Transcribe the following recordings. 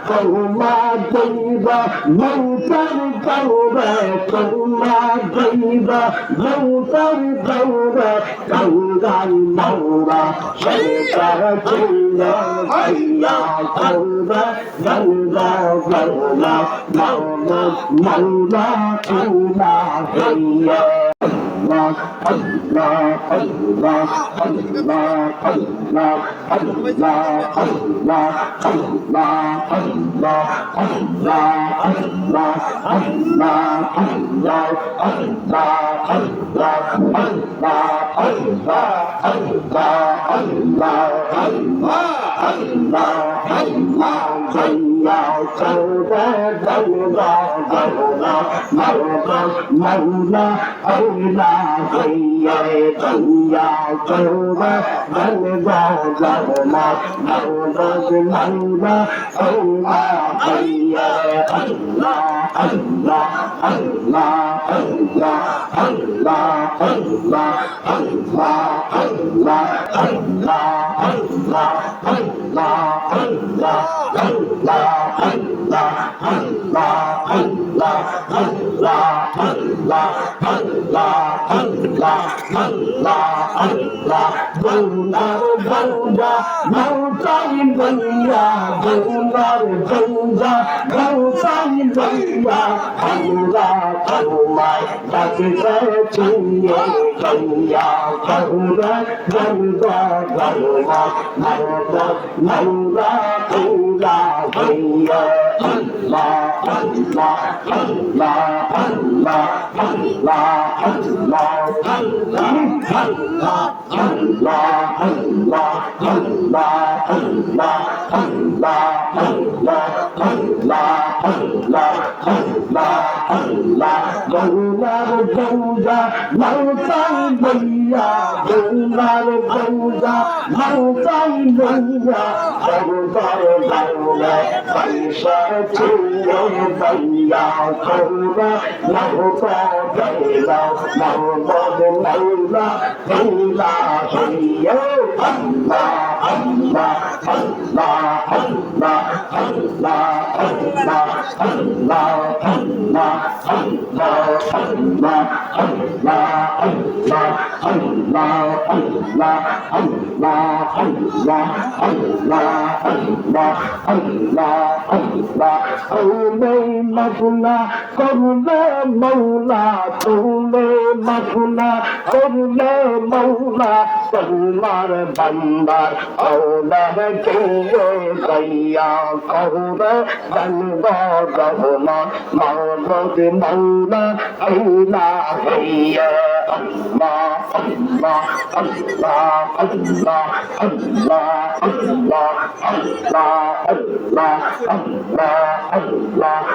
কৌমা দৈবা মৌতার গৌরে কৌমা দৈবা মৌতার গৌরে গঙ্গার মৌরা শঙ্কর চিহ্ন ভাইয়া গৌরে গঙ্গা গৌরা মৌলা মৌলা ইলা হইয়া Allah, Allah, Allah, Allah, Allah, Allah, Allah, Allah, Allah, Allah, Allah, তোমার বান্দার ওলার কেয়ে গইয়া কহুরে গঙ্গা গহমা মাওলাদ মাওলা ইলা হইয়া আল্লাহ আল্লাহ আল্লাহ আল্লাহ আল্লাহ আল্লাহ আল্লাহ আল্লাহ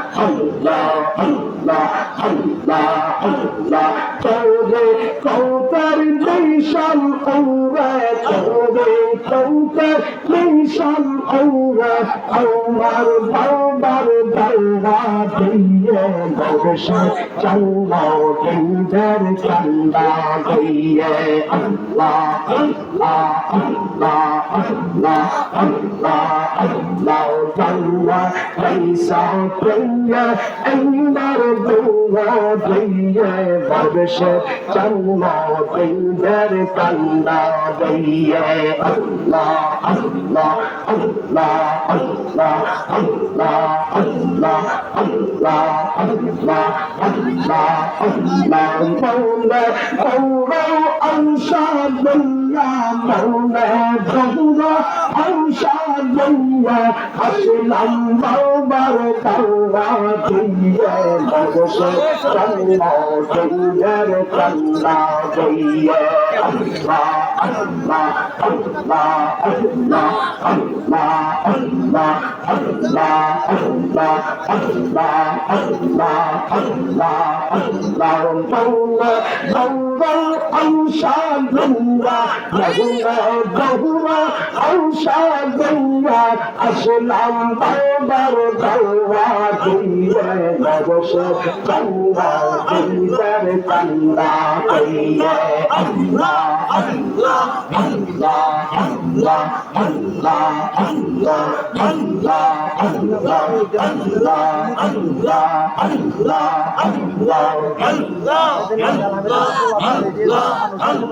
আল্লাহ আল্লাহ আল্লাহ আল্লাহ তোরে কৌতার নিশান ওরে তোরে কৌতার নিশান ওরে আমার বাবার দরবা দিয়ে বর্ষা চন্না দিনদের চন্দা দিয়ে আল্লাহ আল্লাহ আল্লাহ আল্লাহ আল্লাহ আল্লাহ চন্না পয়সা প্রিয়া আমার দুয়া দিয়ে বর্ষা চন্না দিনদের চন্দা দিয়ে আল্লাহ আল্লাহ আল্লাহ আল্লাহ আল্লাহ আল্লাহ আল্লাহ আল্লাহ আল্লাহ আল্লাহ মৌলা মৌলা আনসারুল্লাহ মৌলা মৌলা আনসারুল্লাহ আসলাম বাবার দাওয়া দিয়ে বর্ষা চন্না দিনদের চন্দা দিয়ে আল্লাহ আল্লাহ আল্লাহ আল্লাহ আল্লাহ আল্লাহ আল্লাহ আল্লাহ আল্লাহ আল্লাহ আল্লাহ আল্লাহ মৌলা মৌলা আনসারুল্লাহ মৌলা মৌলা আনসারুল্লাহ আসলাম বাবার দাওয়া দিয়ে বর্ষা চন্না দিনদের চন্দা দিয়ে আল্লাহ আল্লাহ আল্লাহ আল্লাহ আল্লাহ আল্লাহ আল্লাহ আল্লাহ আল্লাহ আল্লাহ আল্লাহ আল্লাহ আল্লাহ আল্লাহ আল্লাহ